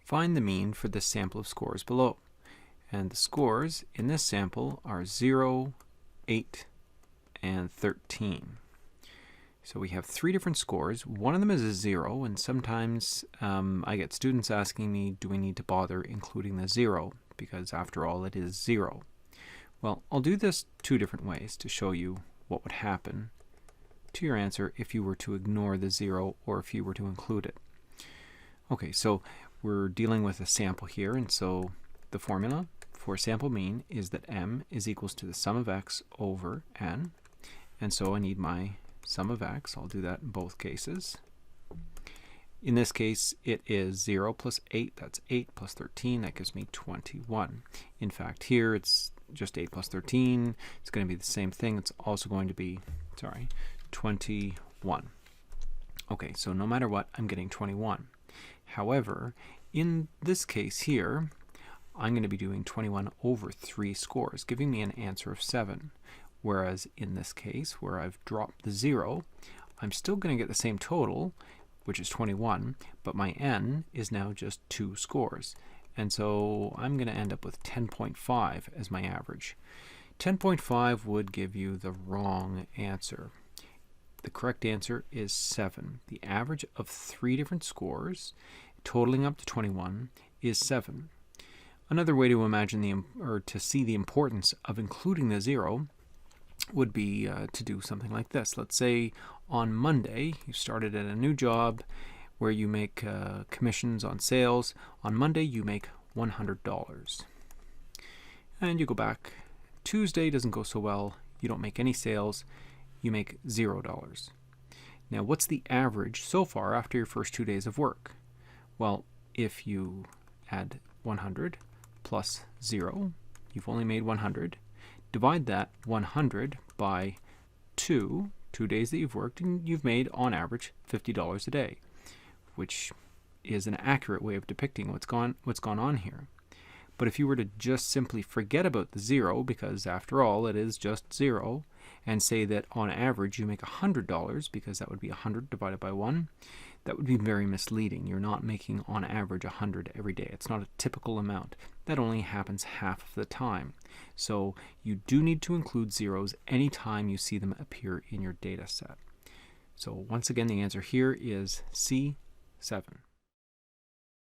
Find the mean for this sample of scores below. And the scores in this sample are 0, 8, and 13. So we have 3 different scores. One of them is a 0, and sometimes I get students asking me, do we need to bother including the 0? Because after all, it is 0. Well, I'll do this 2 different ways to show you what would happen to your answer if you were to ignore the 0 or if you were to include it. Okay, so we're dealing with a sample here, and so the formula for sample mean is that m is equals to the sum of x over n. And so I need my sum of x. I'll do that in both cases. In this case, it is 0 plus 8. That's 8 plus 13. That gives me 21. In fact, here it's just 8 plus 13. It's going to be the same thing. It's also going to be, 21. Okay, so no matter what, I'm getting 21. However, in this case here, I'm going to be doing 21 over 3 scores, giving me an answer of 7. Whereas in this case, where I've dropped the 0, I'm still going to get the same total, which is 21, but my n is now just 2 scores. And so I'm going to end up with 10.5 as my average. 10.5 would give you the wrong answer. The correct answer is 7. The average of 3 different scores, totaling up to 21, is 7. Another way to imagine to see the importance of including the 0 would be to do something like this. Let's say on Monday you started at a new job where you make commissions on sales. On Monday you make $100. And you go back. Tuesday doesn't go so well. You don't make any sales. You make $0. Now what's the average so far after your first 2 days of work? Well, if you add 100 plus 0, you've only made 100. Divide that 100 by 2 days that you've worked, and you've made, on average, $50 a day, which is an accurate way of depicting what's gone on here. But if you were to just simply forget about the 0, because after all, it is just 0, and say that on average you make $100, because that would be 100 divided by 1, that would be very misleading. You're not making on average 100 every day. It's not a typical amount. That only happens half of the time. So you do need to include zeros anytime you see them appear in your data set. So once again, the answer here is C7.